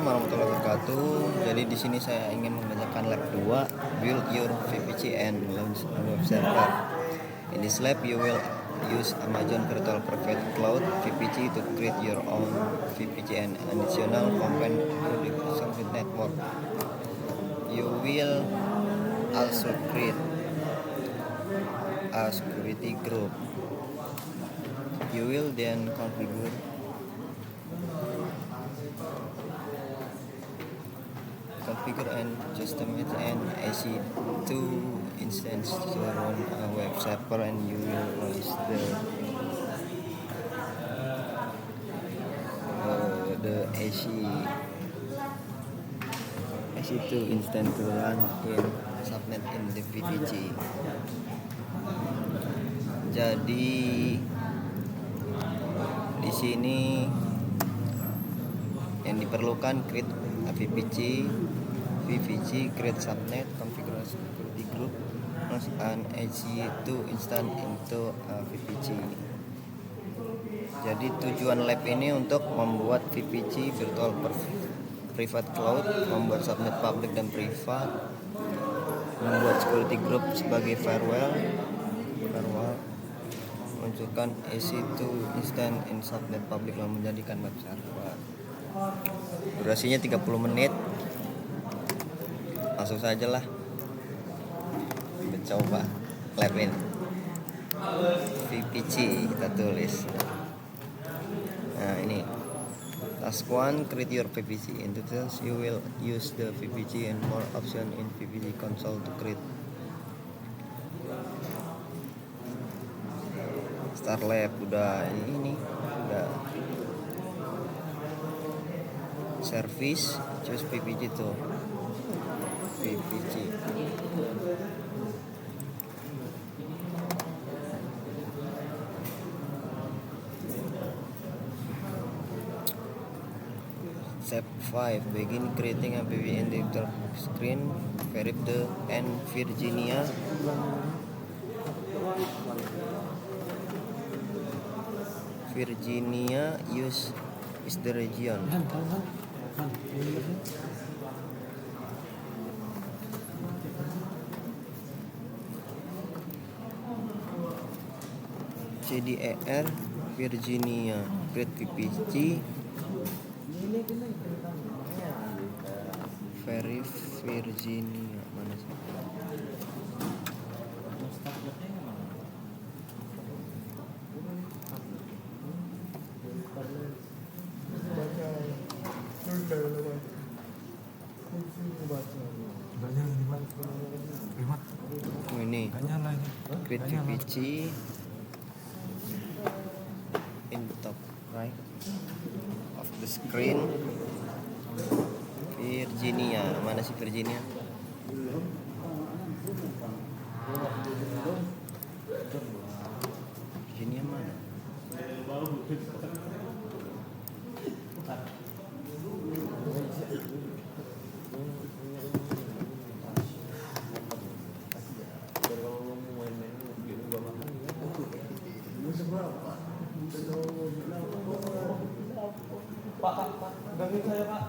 warahmatullahi wabarakatuh. Jadi di sini saya ingin mengerjakan lab 2, build your VPC and launch a web server. In this lab you will use Amazon Virtual Private Cloud VPC to create your own VPC and additional component to the service network. You will also create a security group. You will then configure and customize an EC2 instance to run a web server, and you will launch the EC2 instance to run in subnet in the VPC. Jadi di sini yang diperlukan create a VPC, create subnet, configure security group, launch an EC2 instance into a VPC. Jadi tujuan lab ini untuk membuat VPC virtual private cloud, membuat subnet public dan privat, membuat security group sebagai firewall, menunjukkan EC2 instance in subnet public lalu menjadikan web server. Durasinya 30 menit. Langsung saja lah kita coba lab ini. VPC kita tulis. Nah ini task 1, create your VPC. In details you will use the VPC and more option in VPC console to create. Start lab udah ini udah service, choose VPC tuh VPC. Step 5, begin creating a VPC in the screen. Verify the and Virginia use is the region. CDER Virginia create VPC. Virginia mana sih? Oh ini create VPC in the top right of the screen. Virginia, mana sih Virginia? Virginia mana? Pak, gangguin saya Pak.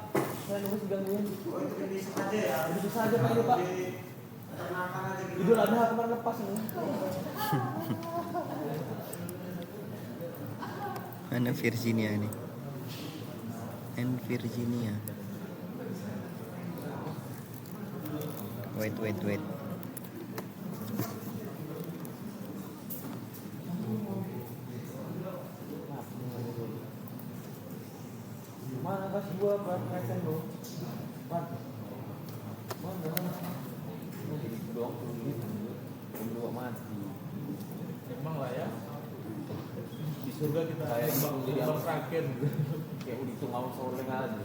Saya nulis gangguin. Bisa saja Pak, Pak. Idul Adha kemarin lepas nih. Mana Virginia nih? Virginia. Wait. Mana kasih gua perhatian lo? Pak. Mana? Doang dulu mati. Emang lah ya. Di surga kita kayak jadi abang terakhir. Kayak udah itu ngawal sore aja.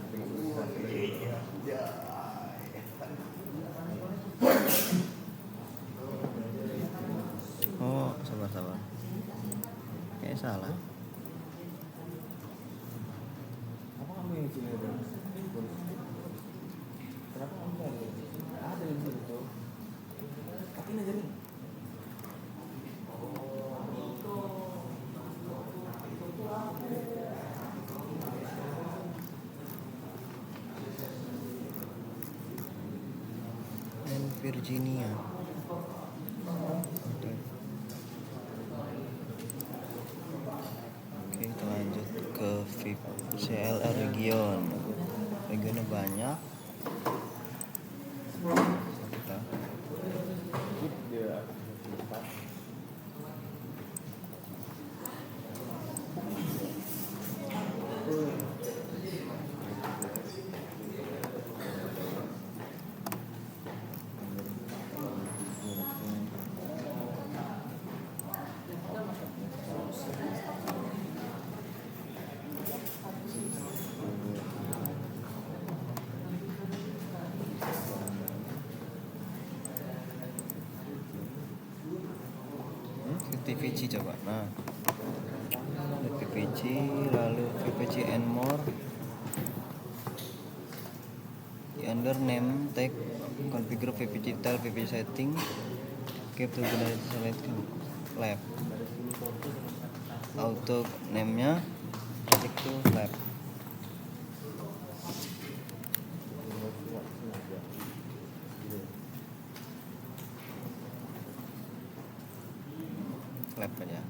Iya. Oh, sabar. Kayak salah. Yang sini ada. Kenapa kamu cari? Ada di situ. Pakai aja nih. Virginia. Oke, kita lanjut ke VIP CLR regionnya banyak. Kita VPC coba. Nah, ada VPC, lalu VPC and more. Di under name tag configure VPC tile VPC setting. Keep to select lab. Auto name-nya project to lab. Lab aja.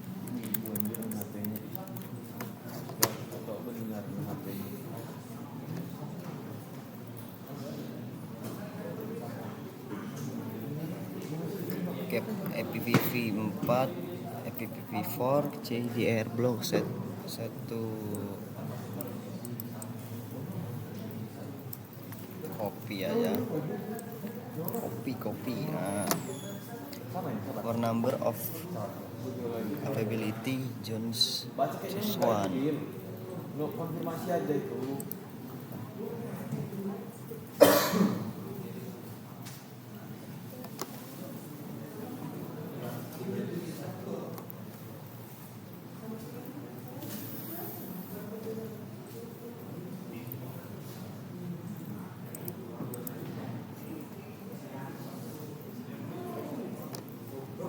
Cap IPv4, IPv4, CDR block set to copy aja. Copy. Nah, for number of availability Jones one. Lo konfirmasi aja itu.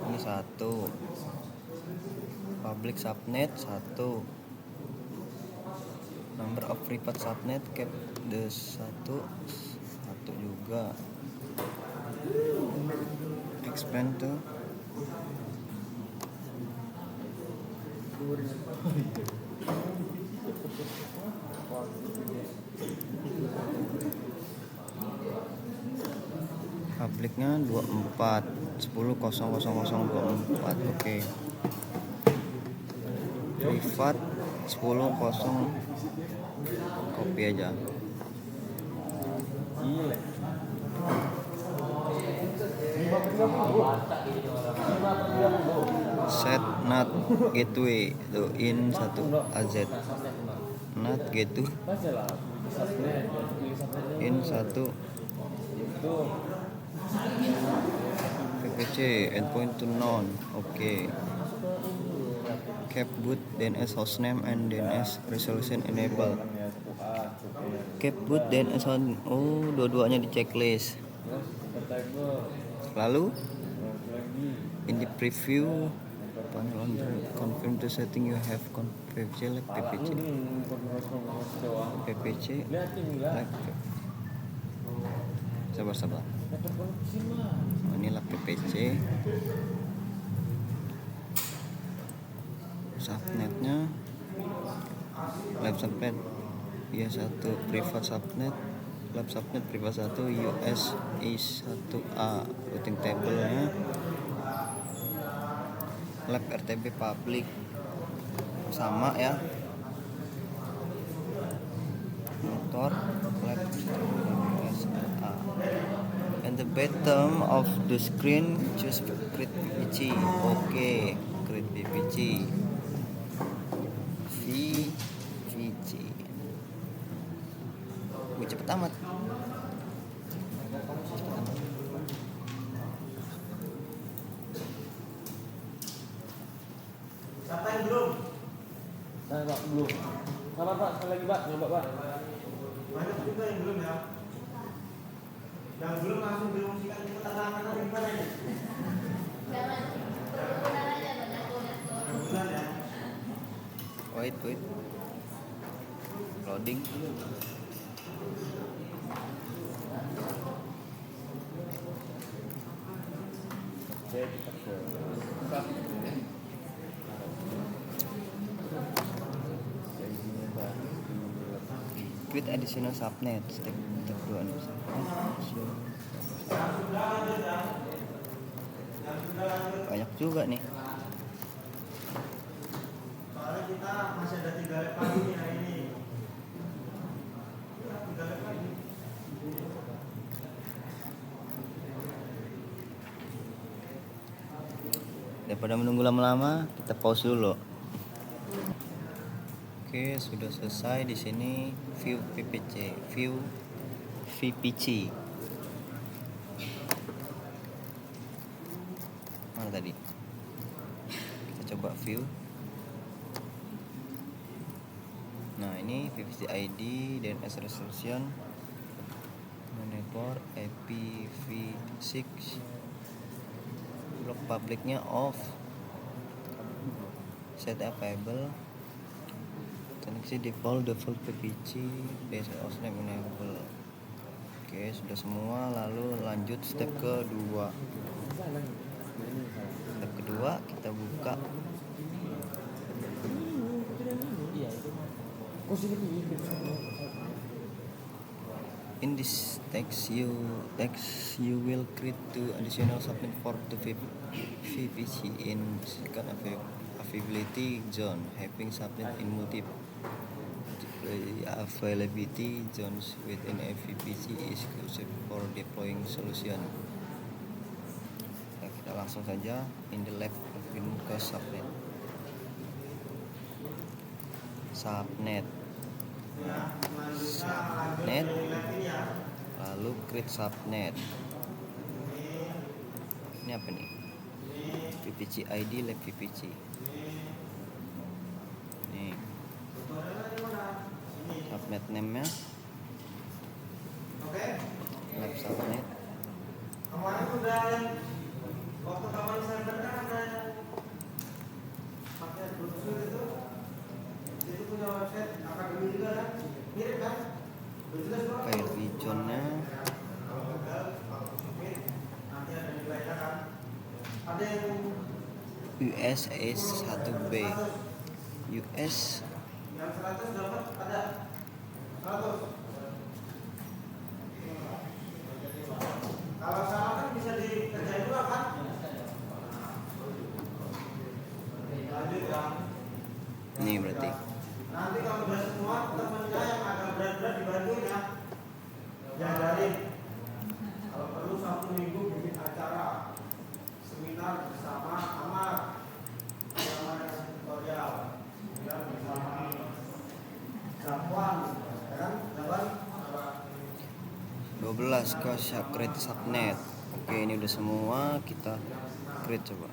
Ini 1 public subnet 1, number of private subnet cap the 1 juga, expand to publiknya 24 10.0.0.24. Oke. Privat 10.0 copy aja. Set NAT gateway to in 1 AZ. NAT gateway in 1 VPC endpoint to none. Oke. Cap boot DNS hostname and DNS resolution enable. Cap boot DNS hostname. Oh, dua-duanya di checklist. Lalu in the preview panel on confirm the setting you have PPC like PPC like sabar. Oh, inilah PPC. Subnetnya lab subnet ya 1 privat subnet, lab subnet privat 1 US I1A routing table-nya lab RTB public sama ya, motor lab SLA. And the bottom of the screen choose create VPC. Oke, create VPC. Gue cepet amat. Siapa yang belum? Saya Pak belum. Sabar Pak, sekali lagi Pak, nyoba Pak. Banyak juga yang belum ya. Yang belum langsung diungsikan ke keterangan atau gimana ini? Bulan ya. Wait. Loading. saya tetap ke sub isinya tadi Create additional subnet. Step 2 nih. Banyak juga nih. soalnya kita masih ada 3 lab lagi nih hari ini. 3 lab lagi. Daripada menunggu lama-lama, kita pause dulu. Oke, sudah selesai di sini view VPC. Mana tadi? Kita coba view. Nah, ini VPC ID, DNS resolution, monitor IPv6, blok publiknya off, set available, koneksi default VPC, DSL snap enable. Oke, sudah semua. Lalu lanjut step kedua. Step kedua kita buka. In this text you will create 2 additional subnet for the VPC in second availability zone, having subnet in multiple availability zones within a VPC is crucial for deploying solution. Nah, kita langsung saja in the left ke subnet. Lalu create subnet. Ini apa nih? VPC ID lab VPC. Nih subnet name-nya lab subnet. Kemarin udah yang waktu kawan server kan ada yang pakai browser itu punya website akademi juga kan, mirip kan? File region-nya Nanti ada nilainya kan? Ada yang USS1B US yang 100 dapat ada 100. Kalau salah kan bisa dikerjain juga kan? Lanjut ya. ini berarti. Nanti kalau udah semua temennya yang agak berat-berat dibantuin ya. Diajarin. Kalau perlu 1 minggu bikin acara seminar bersama Amar yang ada tutorial. Seminar bersama Zapuan, ya kan? Zapuan apa? 12 ke create subnet. Oke, ini udah semua, kita create coba.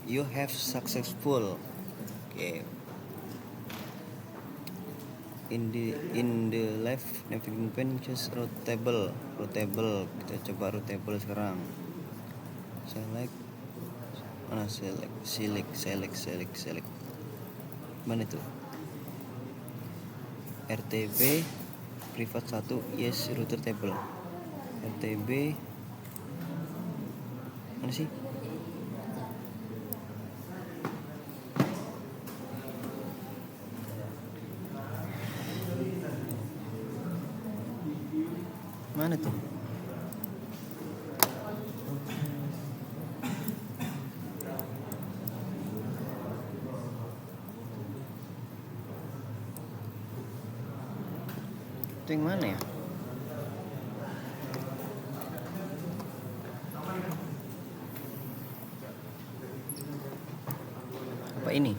You have successful. Oke. In the left navigation pane choose route table. Kita coba route table sekarang. Select. Mana select. Mana itu? RTB private 1 yes router table. RTB mana sih? Mana tuh? Itu yang mana ya? Apa ini?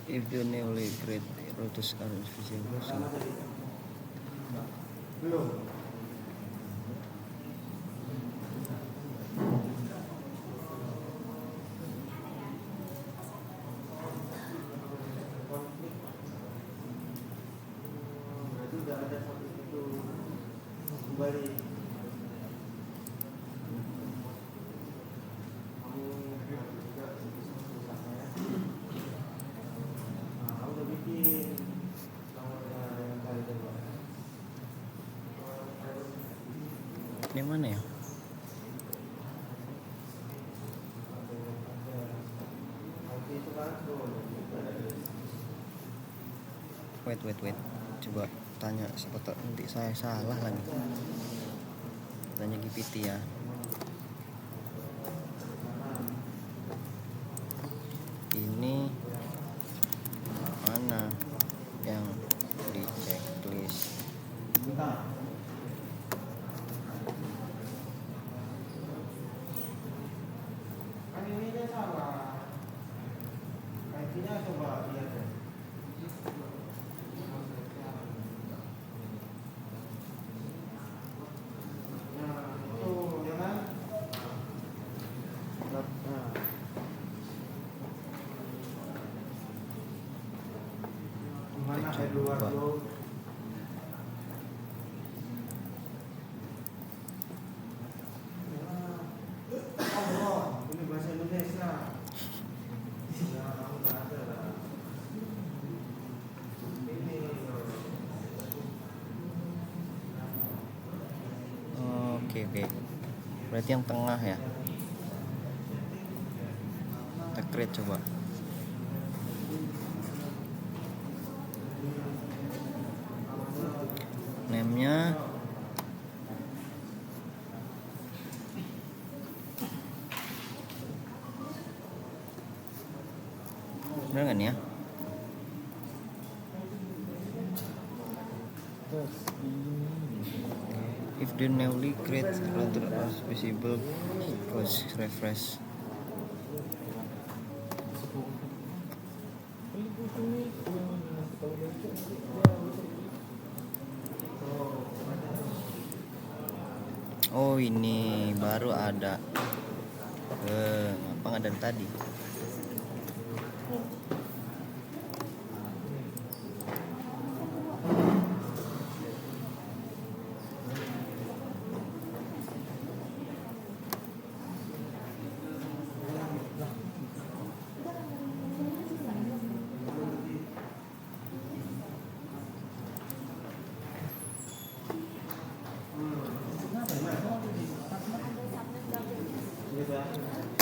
If the newly created routers are invisible, Belum. Itu udah ada satu itu kembali. Kamu juga susah ya. Ini mana ya? Wait. Coba tanya, siapa tahu nanti saya salah lagi. Tanya GPT ya. Ini mana yang di checklist? Kan ini dia salah. IT-nya coba lihat deh. Nah, itu ya kan? Nah. Gimana Eduardo? Oh, ini bahasa Indonesia. Ya, kamu nggak ada lah. Ini. Oke. Berarti yang tengah ya. Kita create coba. Name-nya bener kan ya? If the newly created router is visible, close refresh. Oh ini baru ada. Apa nggak dari tadi?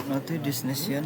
Not to destination.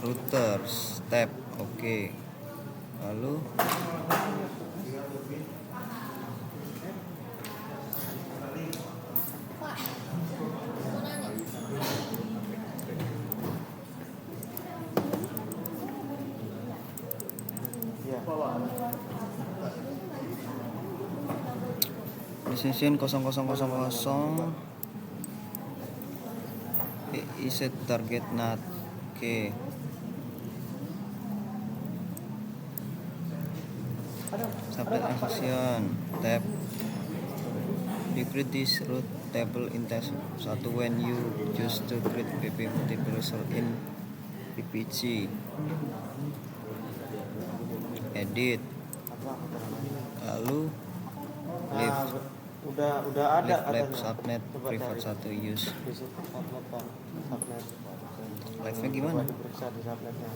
Routers tab, oke. Lalu destination 0000 is a target NAT. Oke. Subnet action tab. Decrease this route table in test 1 when you choose to create PP multiplexer in PPG. Edit. Lalu leave. Udah ada Live katanya. subnet Coba private cari. 1 use. Di situ subnet kan, subnet. Live-nya gimana? Coba diperiksa di subnetnya.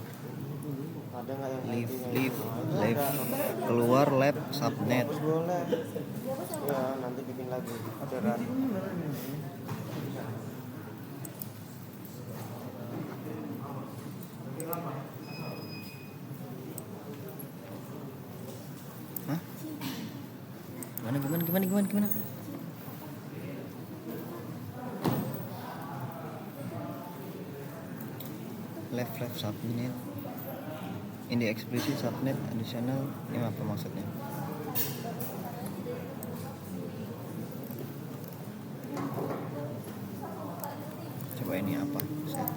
Ada nggak yang Leave IT-nya itu? live keluar lab subnet. Boleh. Ya, nanti bikin lagi. Ada kan? Hah? Gimana? Left subnet. In the explicit subnet additional, ini apa maksudnya? Coba ini apa? Saya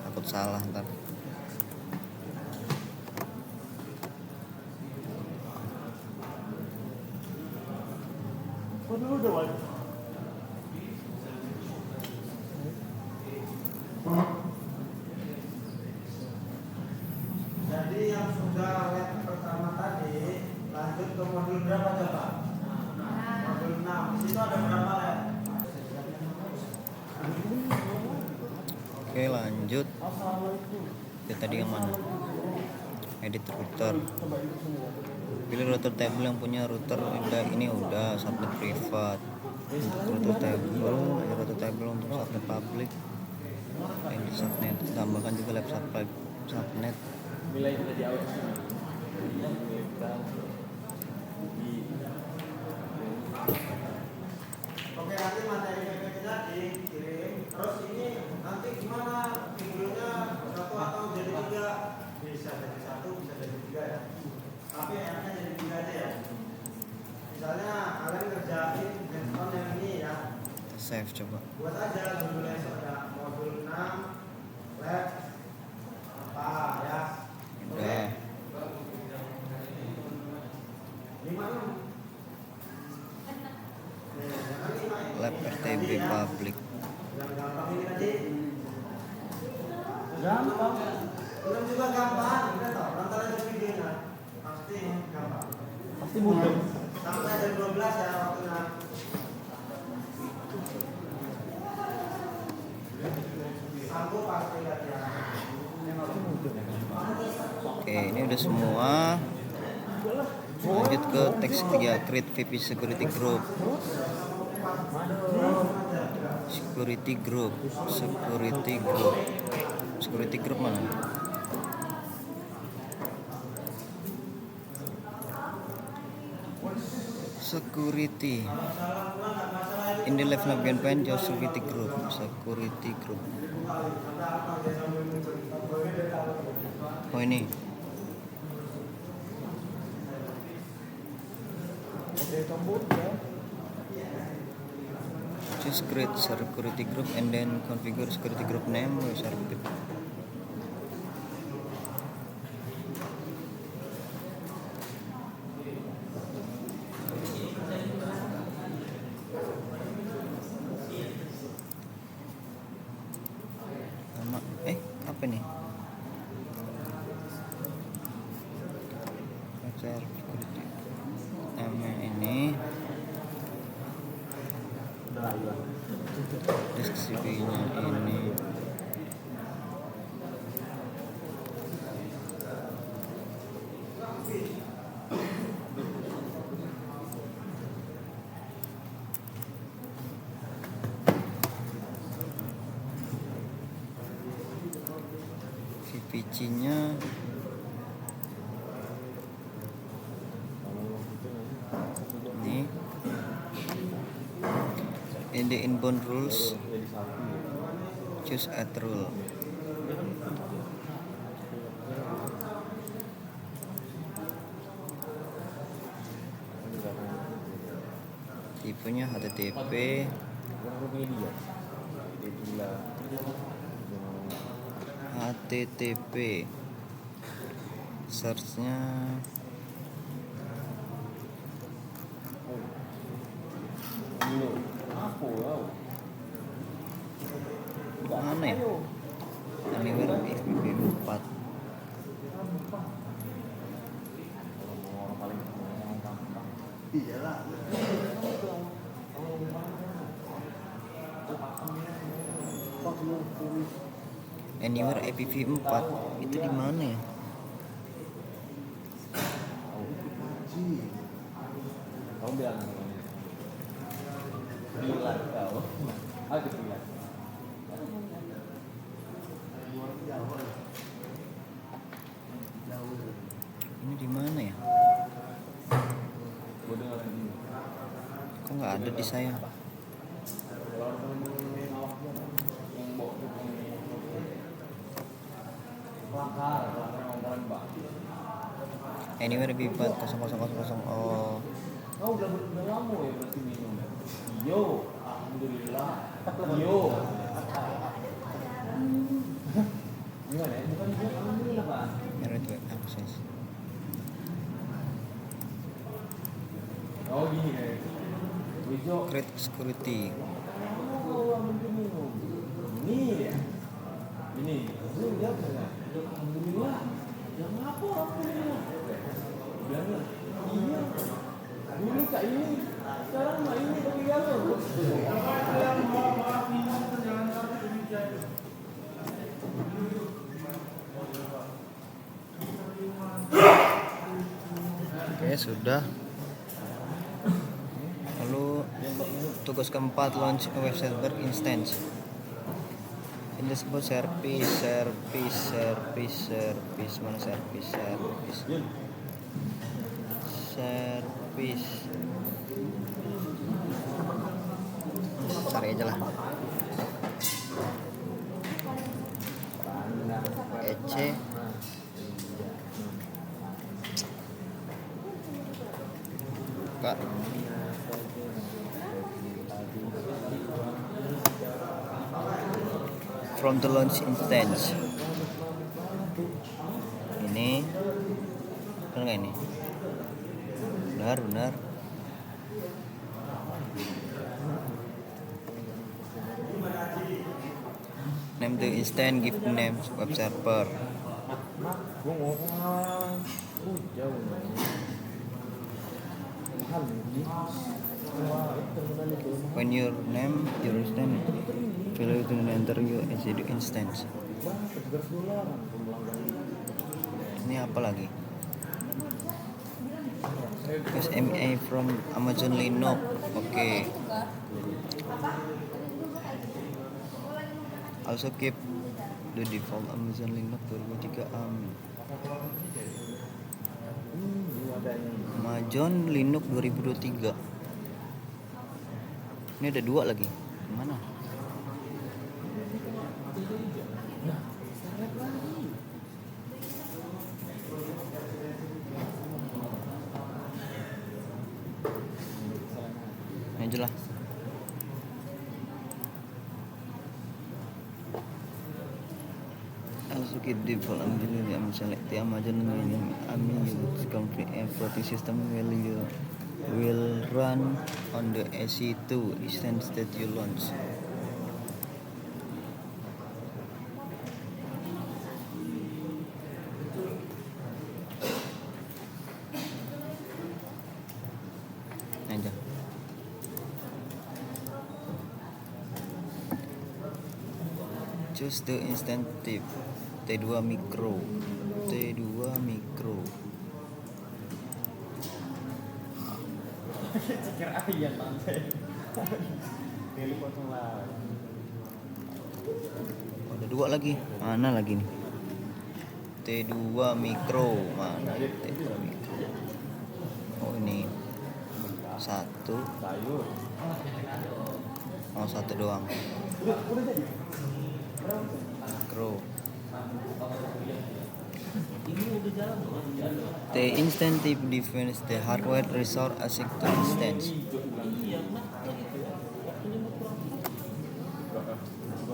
takut salah ntar. sudah lab pertama tadi, lanjut ke modul berapa coba? Modul 6. Di situ ada berapa lab? Oke, lanjut. Itu tadi yang mana? Edit router. Pilih router table yang punya router ini udah subnet privat. Untuk router table untuk subnet publik. Edit subnet. Tambahkan juga lab subnet. Nilai kita di awal. Oke, nanti materi PPT-nya dikirim. Terus ini nanti gimana? Videonya satu atau jadi tiga? Bisa jadi satu, bisa jadi tiga ya. Tapi enaknya jadi tiga aja ya. Misalnya kalian kerjain hands-on yang ini ya. Save coba. Buat aja dulu lesson ya. Modul 6 lab apa ya? Udah. 5. Lab RTB publik. Yang gampang ini tadi. Gampang. Belum juga gampang, kita tahu. Nonton aja videonya. Pasti gampang. Pasti mudah. Sampai jam 12 ya waktunya. Sanggup pasti lihat ya. Oke, ini udah semua. Lanjut ke teks 3, create VP security group. Security group mana? Security. In the left navigation pane, choose security group. Oh ini. Choose create security group and then configure security group name. Nama apa nih? Security. Nama ini. Deskripsinya ini. VPC-nya ini. In the inbound rules, choose add rule. Tipenya HTTP. Search-nya mana ya? Anywhere FTP 4. Anywhere IPv4 itu di mana ya? Kamu bilang bilang kau aku bilang Ini di mana ya? bodoh orang ini Kok nggak ada di saya? kalau yang bawa pelanggar ngomong mbak Anywhere IPv4 0000. Oh, kau udah lama ya berarti minum yo alhamdulillah yo gimana ya bukan yo alhamdulillah pak network access. oh gini ya Wijo Create security. ini ya ini dia alhamdulillah yang apa alhamdulillah Oke, sudah. Lalu tugas keempat, launch a web server instance. In the support service mana service cari aja lah EC Kak. From the launch instance. Ini benar nggak ini? Benar. Name the instance, give the name web server. Gua ngomong jauh mahal nih. Wah, itu terminal itu. When your name, your instance, value to enter your instance. Ini apa lagi? Use MA from Amazon Linux. Oke. Also keep the default Amazon Linux 2003 Amazon Linux 2023. Ini ada 2 lagi. Mana? Ini aja lah. Also keep default Amazon select the Amazon ini use complete operating system will run on the EC2 instance that you launch. Aja. Choose the instance type T2 micro. Kira ayam lantai. Pilih potong lah. Ada 2 lagi. Mana lagi nih? T2 micro. Mana T2 micro? Oh ini 1. Sayur. Oh 1 doang. Udah jadi. Micro. Ini udah jalan belum? The instant type defines the hardware resource async to instance.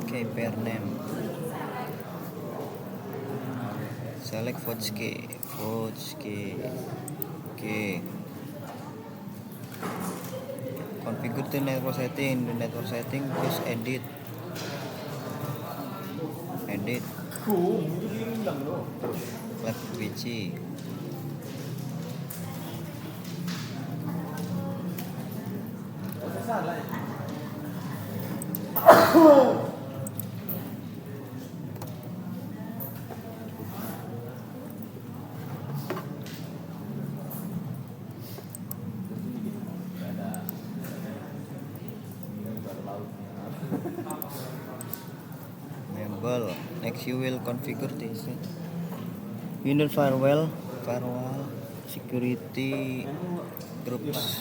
Okay, pair name. Select Vodski. Okay. Configure the network setting. The network setting use edit. Itu diundang loh. Lab PC. Salah ya. Enable. Next you will configure this. Windows firewall, security groups.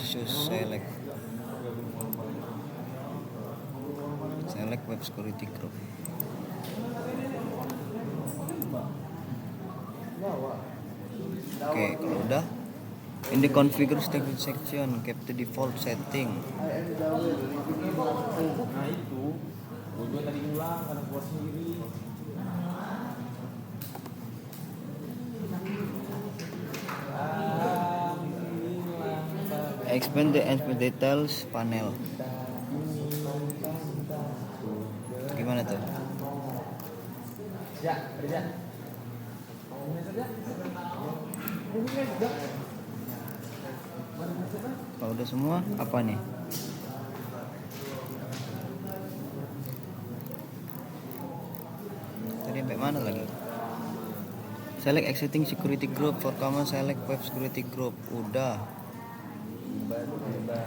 Select web security group. Oke, kalau udah in the configure section keep the default setting. Nah itu, gue tadi ulang karena buat sendiri. Expand the details panel. Gimana tuh? Ya, kerja. Kalau udah semua, apa nih? Tadi sampai mana lagi? Select existing security group. For command select web security group. Udah. Berubah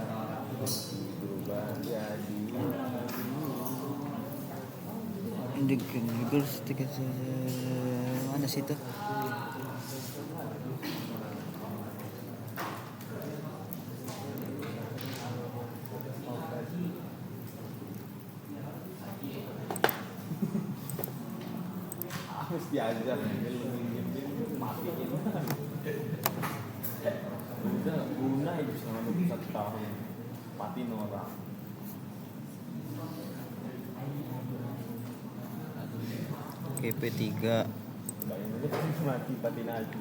jadi Di Google stick mana sih itu? harus diajar matiin udah guna hidup selama 21 tahun matiin orang. GP3 Mati patin aja.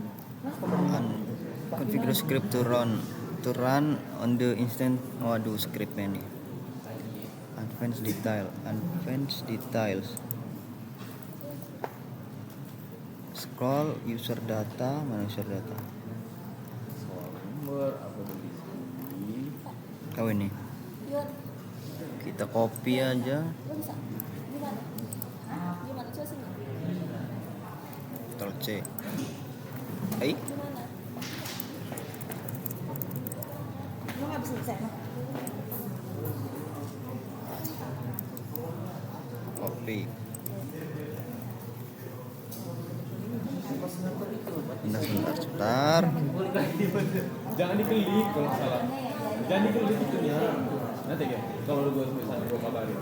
configure script to run on the instant. Waduh, scriptnya nih. Advanced details. Scroll user data, mana user data? Soal nomor apa tulis ini? Kau ini. Kita copy aja. Bisa. Gimana? Hah? Gimana? Coba sini. Ctrl C. Gimana? Lu nggak bisa bisa no? Copy. Sebentar. Jangan diklik kalau salah. Jangan diklik itunya. Nanti ya, kalau gue misalnya gue kabarin.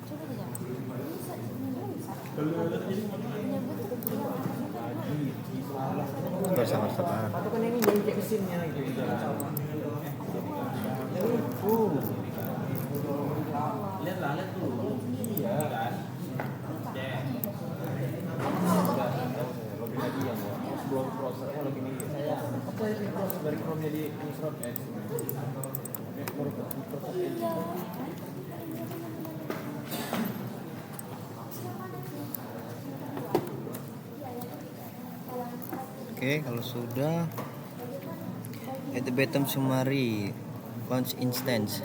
Coba tidak. Bisa. Bisa. Sabar. Atau kan ini jadi kayak mesinnya gitu. Lihat tuh. Iya kan. Login lagi ya, sebelum browsernya login ini. Saya apa itu proses dari Chrome jadi Microsoft Edge. Microsoft Edge. Oke, kalau sudah at the bottom summary launch instance.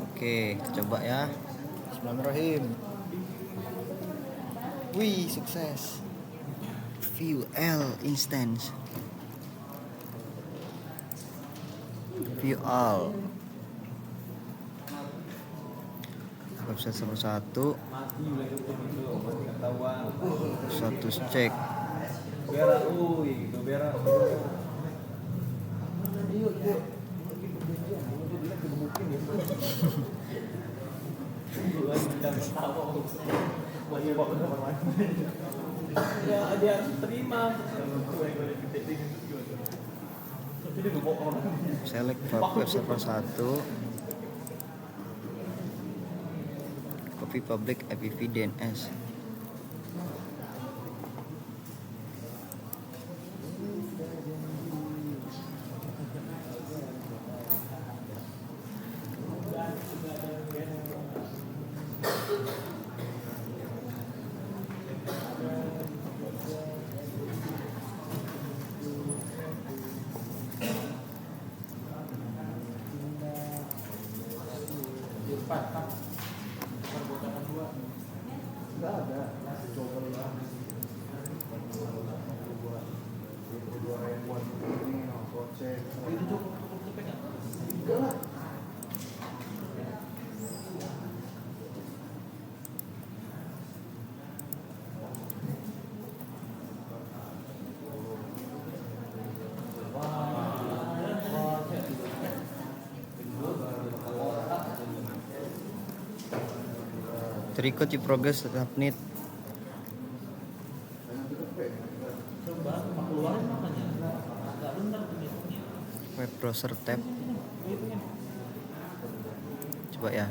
Oke, kita coba ya. Bismillahirrahmanirrahim. Wih, sukses. View L instance. View all. Website server 1. Mati mulai tutup itu, mati ketahuan. Status cek. Berak, gitu berak. Yuk. Ya dia terima. Select web server 1. Copy public IPv DNS. Enggak ada. Coba lah. Itu cukup pegang. Enggak lah. Record your progress tetap need. Web browser tab. Coba ya.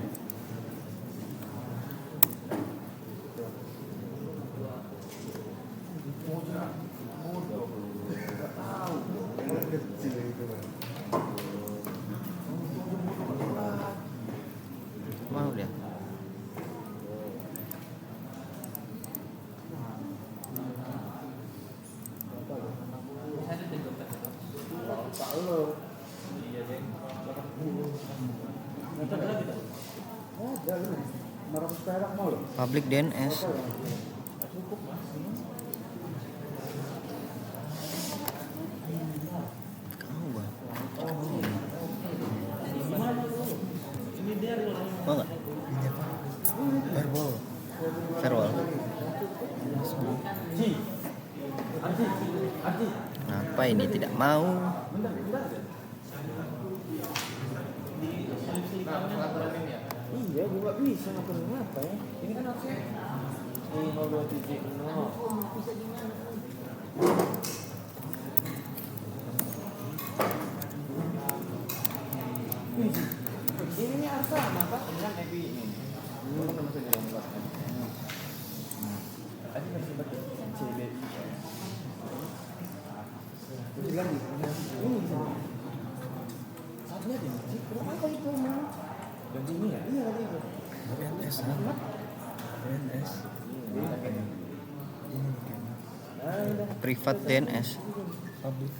Mau dia. Tahu telur. Iya, Deng. 80. Nanti ada lagi tak? Ada lu. 500 perak mau loh. Public DNS. Cukup, Mas. Kau bang. Ini dia loh. Mau nggak? Firewall. Ji. Arji. Apa ini tidak mau? Bentar. Iya, gue gak bisa ngapain apa ya. Ini kan harusnya 02.0. Ini nih Arsa, maka Ini kan EPI ini. Kan nama saya dalam kelas kan. Tadi nggak sempat ya? CBI. terus lagi. Ini saatnya deh. Kenapa kau itu mau? Ganti ini ya? Iya tadi itu. DNS. Udah. Privat DNS.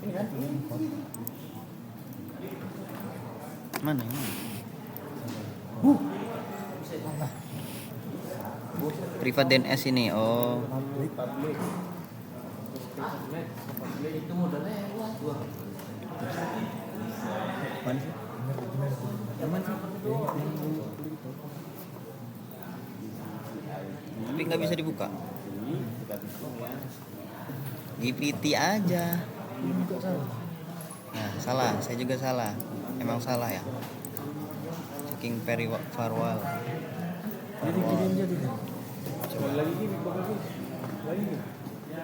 Ini kan? Mana ini? Privat DNS ini. Oh. Public. Itu modalnya lewat gua. Mana sih? Tapi nggak bisa dibuka. Kita bisa ya. GPT aja. Nah, salah. Saya juga salah. Emang salah ya. Checking firewall. Coba lagi gini, coba lagi. Lagi.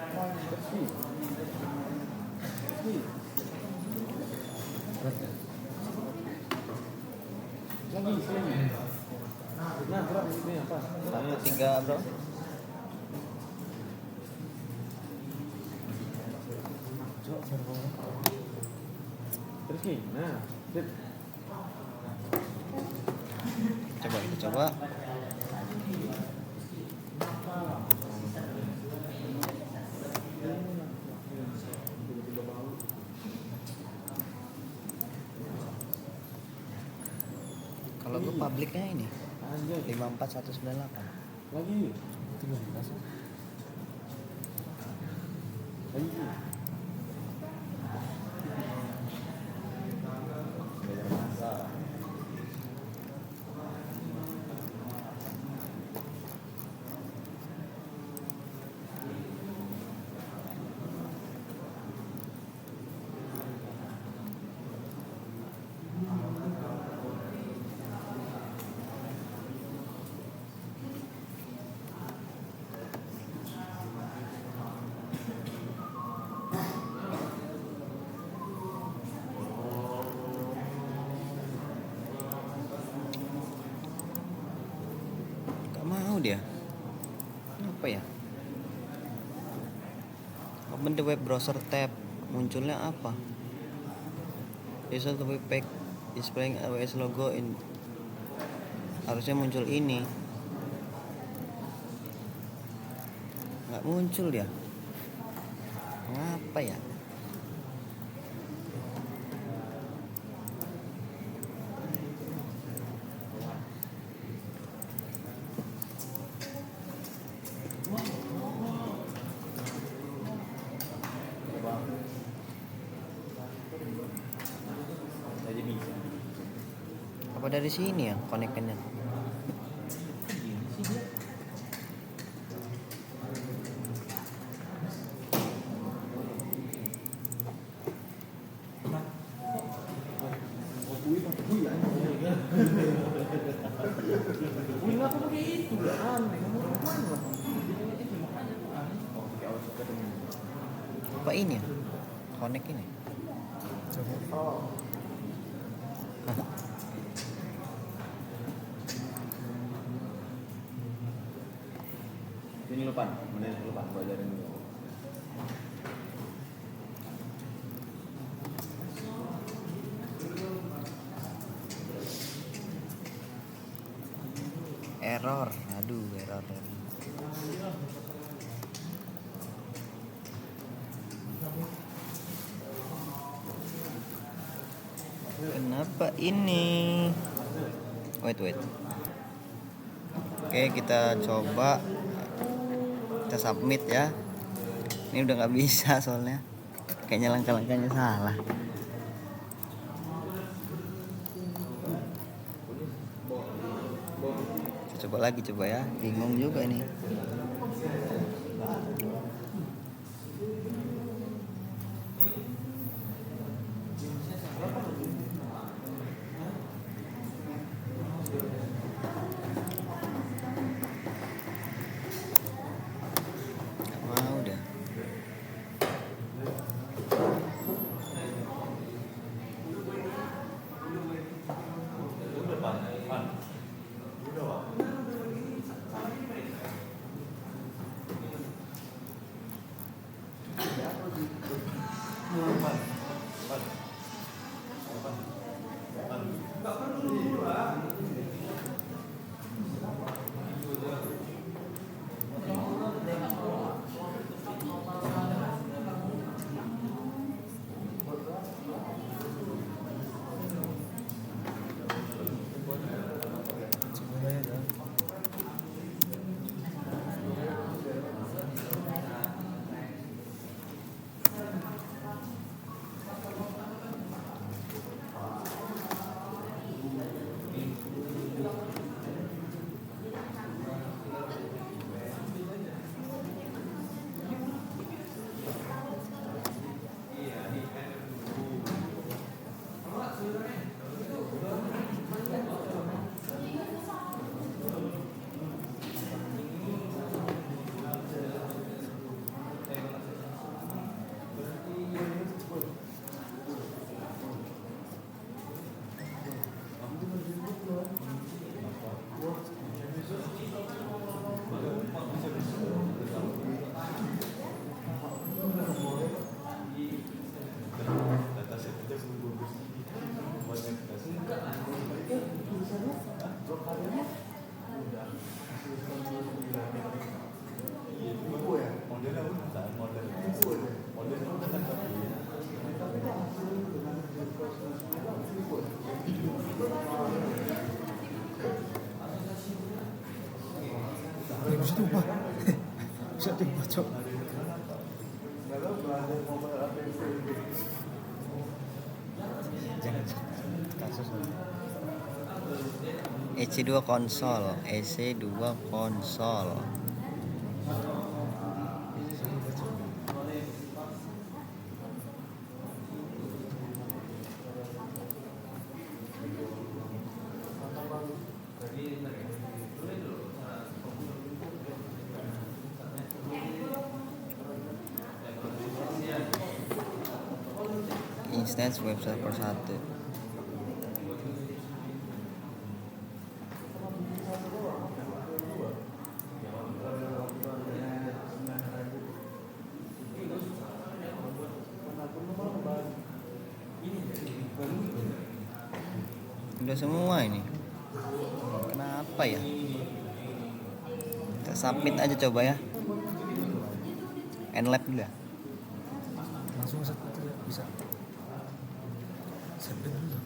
Lagi. Nah, bro, ini apa? 1-3 bro. Terus nih, nah, sip. Coba kita coba. Kalau gue publiknya ini Anjir, 54198. lagi. Lagi. Beda masa. Gak mau dia. Apa ya? Open the web browser tab. Munculnya apa? Result the web page displaying AWS logo in. Harusnya muncul ini. Nggak muncul dia. Ngapa ya? Jadi bisa. Apa dari sini ya konekannya? Wih, ngapa begitu? Aneh. Apa ini ya? Connect ini. Hah. Ini lupa, mana yang lupa belajarin dulu. Error. Aduh, error. Kenapa ini? Wait. Oke, kita coba. Kita submit ya. Ini udah nggak bisa soalnya. Kayaknya langkah-langkahnya salah. Kita coba lagi ya. Bingung juga ini. Mau dah. Bisa diubah. Bisa diubah, Cok. Jangan kasus. EC2 konsol, EC2 konsol. Instance web server 1. Udah semua ini. Kenapa ya? Kita submit aja coba ya. Nlab dulu ya. Langsung bisa. Submit dulu.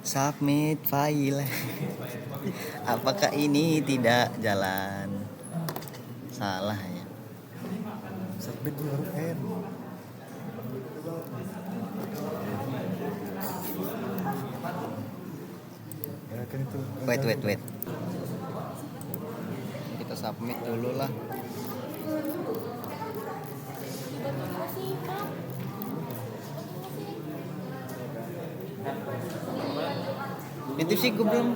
Submit file. Apakah ini tidak jalan? Salah ya. Submit dulu huruf N. Ya kan itu. Wait. Kita submit dulu lah. Nitip sih gue belum.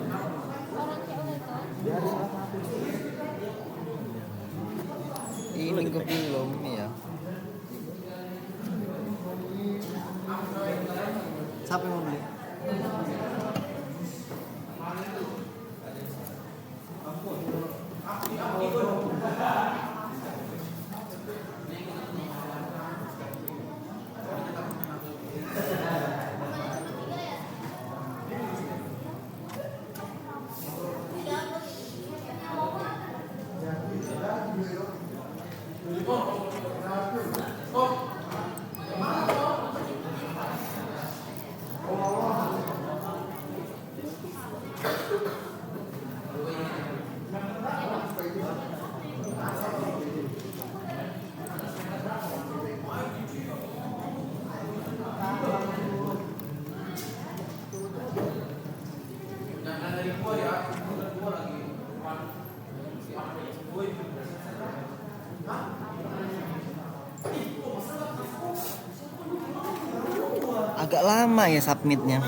Ini gue belum ya. Siapa yang mau beli? agak lama ya submitnya.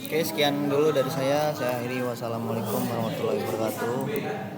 Oke, sekian dulu dari saya. Saya akhiri. Wassalamualaikum warahmatullahi wabarakatuh.